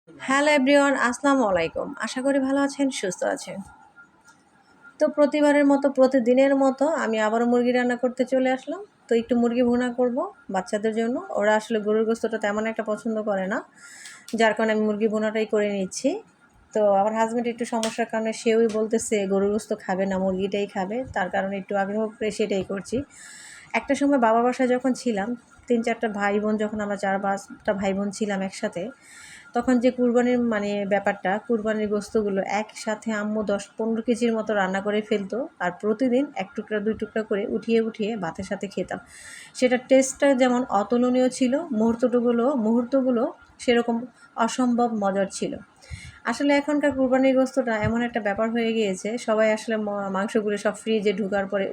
Hello everyone, আসসালামু আলাইকুম। আশা করি ভালো আছেন, সুস্থ আছেন। তো প্রতিবারের মতো প্রতিদিনের মতো আমি আবারও মুরগি রান্না করতে চলে আসলাম। তো একটু মুরগি ভুনা করব বাচ্চাদের জন্য। ওরা আসলে গরুর গোশতটা তেমন একটা পছন্দ করে না, যার কারণে আমি মুরগি ভুনাটাই করে নিচ্ছি। তো আমার হাজব্যান্ড একটু সমস্যার কারণে সেওই বলতেছে গরুর গোশত খাবে না, মুরগিটাই খাবে। তার কারণে একটু আগ্রহ করে সেটাই করছি। একটা সময় বাবার বাসায় যখন ছিলাম, ৩-৪টা ভাই বোন, যখন আমরা ৪-৫টা ভাই বোন ছিলাম একসাথে, তখন যে কুরবানির ব্যাপারটা, কুরবানির গোশতগুলো একসাথে আম্মু ১০-১৫ কেজির মতো রান্না করে ফেলতো। আর প্রতিদিন ১ টুকরা ২ টুকরা করে উঠিয়ে উঠিয়ে ভাতের সাথে খেতাম। সেটার টেস্টটা যেমন অতুলনীয় ছিল, মুহূর্তগুলো সেরকম অসম্ভব মজার ছিল। আসলে এখনকার কুরবানির গোশতটা এমন একটা ব্যাপার হয়ে গিয়েছে, সবাই আসলে মাংসগুলো সব ফ্রিজে ঢোকার পরে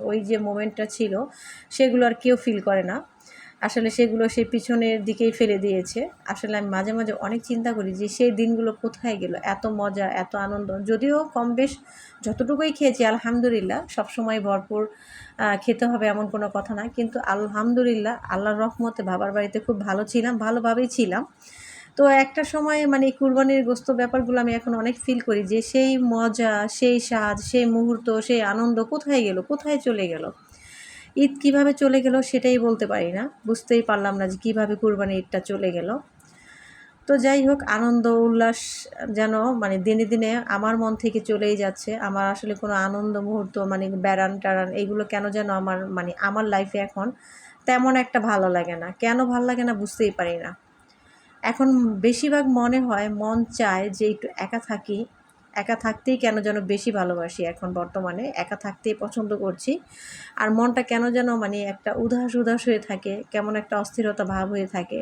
ওই যে মোমেন্টটা ছিল, সেগুলো আর কেউ ফিল করে না। আসলে সেগুলো সেই পিছনের দিকেই ফেলে দিয়েছে। আসলে আমি মাঝে মাঝে অনেক চিন্তা করি যে সেই দিনগুলো কোথায় গেল? এত মজা, এত আনন্দ। যদিও কম বেশ যতটুকুই খেয়েছি আলহামদুলিল্লাহ, সবসময় ভরপুর খেতে হবে এমন কোনো কথা না। কিন্তু আলহামদুলিল্লাহ, আল্লাহর রহমতে বাবার বাড়িতে খুব ভালো ছিলাম, ভালোভাবেই ছিলাম। তো একটা সময় মানে কুরবানির গোশত ব্যাপারগুলো আমি এখন অনেক ফিল করি যে সেই মজা, সেই স্বাদ, সেই মুহূর্ত, সেই আনন্দ কোথায় গেল? কোথায় চলে গেল? ঈদ কীভাবে চলে গেল সেটাই বলতে পারি না। বুঝতেই পারলাম না যে কীভাবে কুরবানির ঈদটা চলে গেল। তো যাই হোক, আনন্দ উল্লাস যেন দিনে দিনে আমার মন থেকে চলেই যাচ্ছে। আমার আসলে কোনো আনন্দ মুহূর্ত বেড়ান-টেড়ান এগুলো কেন যেন আমার লাইফে এখন তেমন একটা ভালো লাগে না। কেন ভাল লাগে না বুঝতেই পারি না। এখন বেশিরভাগ মন চায় যে একটু একা থাকি। একা থাকতেই কেন যেন বেশি ভালোবাসি, এখন বর্তমানে একা থাকতেই পছন্দ করছি। আর মনটা কেন যেন একটা উদাস হয়ে থাকে, কেমন একটা অস্থিরতা ভাব হয়ে থাকে।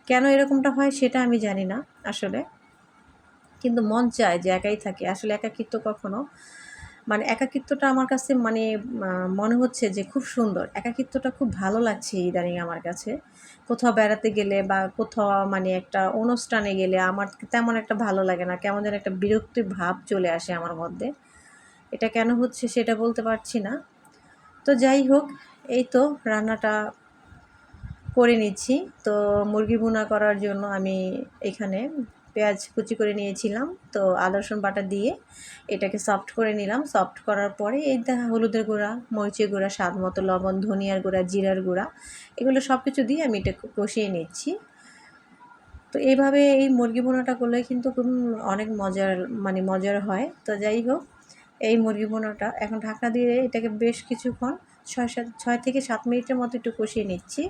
কেন এরকমটা হয় সেটা আমি জানি না আসলে। কিন্তু মন চায় যে একাই থাকি। আসলে একাকিত্বটা আমার কাছে মনে হচ্ছে যে খুব সুন্দর। একাকিত্বটা খুব ভালো লাগছে ইদানিং আমার কাছে। কোথাও বেড়াতে গেলে বা কোথাও একটা অনুষ্ঠানে গেলে আমার তেমন একটা ভালো লাগে না। কেমন যেন একটা বিরক্তির ভাব চলে আসে আমার মধ্যে। এটা কেন হচ্ছে সেটা বলতে পারছি না। তো যাই হোক, এই তো রান্নাটা করে নিচ্ছি। তো মুরগি ভুনা করার জন্য আমি এখানে পেঁয়াজ কুচি করে নিয়েছিলাম। তো আদা রসুন বাটা দিয়ে এটাকে সফট করে নিলাম। সফট করার পরে এই হলুদের গুঁড়া, মরিচের গুঁড়া, স্বাদ মতো লবণ, ধনিয়ার গুঁড়া, জিরার গুঁড়া, এগুলো সব কিছু দিয়ে আমি এটা কষিয়ে নিচ্ছি। তো এইভাবে এই মুরগি ভুনাটা করলে কিন্তু খুব অনেক মজার হয়। তো যাই হোক, এই মুরগি ভুনাটা এখন ঢাকনা দিয়ে এটাকে বেশ কিছুক্ষণ ৬ থেকে ৭ মিনিটের মতো একটু কষিয়ে নিচ্ছি।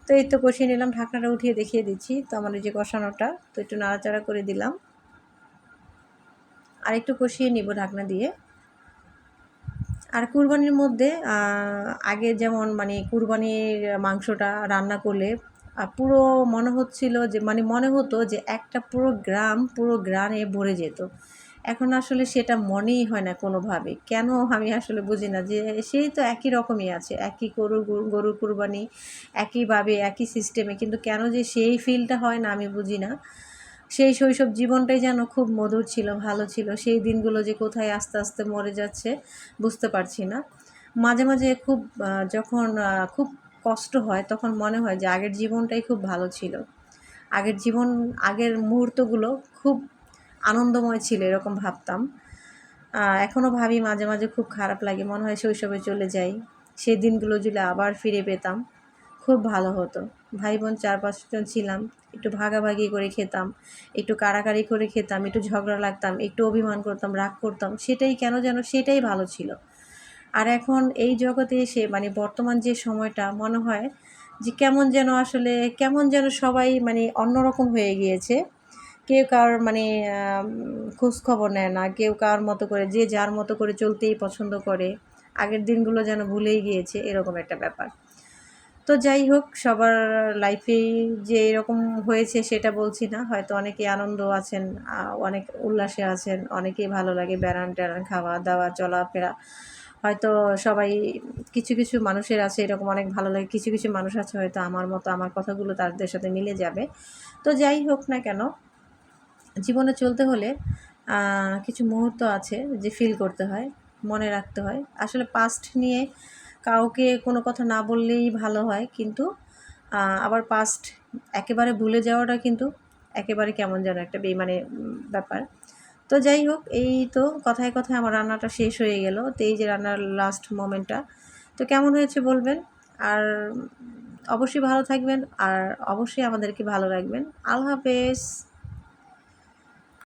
তো এই তো কষিয়ে নিলাম, ঢাকনাটা উঠিয়ে দেখিয়ে দিচ্ছি। তো আমার এই যে কষানোটা, তো একটু নাড়াচাড়া করে দিলাম। আর একটু কষিয়ে নিব ঢাকনা দিয়ে। আর কুরবানির মধ্যে আগে যেমন কুরবানির মাংসটা রান্না করলে পুরো মনে হতো যে একটা পুরো গ্রামে ভরে যেত। এখন আসলে সেটা মনেই হয় না কোনোভাবে। কেন আমি আসলে বুঝি না, যে সেই তো একই রকমই আছে। একই গরুর কুরবানি, একইভাবে একই সিস্টেমে, কিন্তু কেন যে সেই ফিলটা হয় না আমি বুঝি না। সেই শৈশব জীবনটাই যেন খুব মধুর ছিল, ভালো ছিল। সেই দিনগুলো যে কোথায় আস্তে আস্তে মরে যাচ্ছে বুঝতে পারছি না। মাঝে মাঝে যখন খুব কষ্ট হয়, তখন মনে হয় যে আগের জীবনটাই খুব ভালো ছিল। আগের মুহূর্তগুলো খুব আনন্দময় ছিল, এরকম ভাবতাম। এখনও ভাবি মাঝে মাঝে, খুব খারাপ লাগে। মনে হয় শৈশবে চলে যাই, সেই দিনগুলো যদি আবার ফিরে পেতাম খুব ভালো হতো। ভাই বোন ৪-৫ জন ছিলাম, একটু ভাগাভাগি করে খেতাম, একটু কাড়াকাড়ি করে খেতাম, একটু ঝগড়া লাগতাম, একটু অভিমান করতাম, রাগ করতাম। সেটাই কেন যেন সেটাই ভালো ছিল। আর এখন এই জগতে এসে বর্তমান যে সময়টা, মনে হয় যে কেমন যেন সবাই অন্যরকম হয়ে গিয়েছে। কেউ কারোর খোঁজখবর নেয় না, কেউ কার মতো করে, যে যার মতো করে চলতেই পছন্দ করে। আগের দিনগুলো যেন ভুলেই গিয়েছে, এরকম একটা ব্যাপার। তো যাই হোক, সবার লাইফেই যে এরকম হয়েছে সেটা বলছি না। হয়তো অনেকেই আনন্দ আছেন, অনেক উল্লাসে আছেন, অনেকেই ভালো লাগে বেড়ান-টেড়ান, খাওয়া-দাওয়া, চলাফেরা। হয়তো সবাই, কিছু কিছু মানুষের আছে এরকম অনেক ভালো লাগে, কিছু কিছু মানুষ আছে হয়তো আমার মতো, আমার কথাগুলো তাদের সাথে মিলে যাবে। তো যাই হোক না কেন, জীবনে চলতে হলে কিছু মুহূর্ত আছে যে ফিল করতে হয়, মনে রাখতে হয়। আসলে পাস্ট নিয়ে কাউকে কোনো কথা না বললেই ভালো হয়, কিন্তু আবার পাস্ট একেবারে ভুলে যাওয়াটা কিন্তু একেবারে কেমন যেন একটা বেইমানি ব্যাপার। তো যাই হোক, এই তো কথায় কথায় আমার রান্নাটা শেষ হয়ে গেল। তো এই যে রান্নার লাস্ট মোমেন্টটা, তো কেমন হয়েছে বলবেন। আর অবশ্যই ভালো থাকবেন, আর অবশ্যই আমাদেরকে ভালো রাখবেন। আল্লাহ হাফেজ।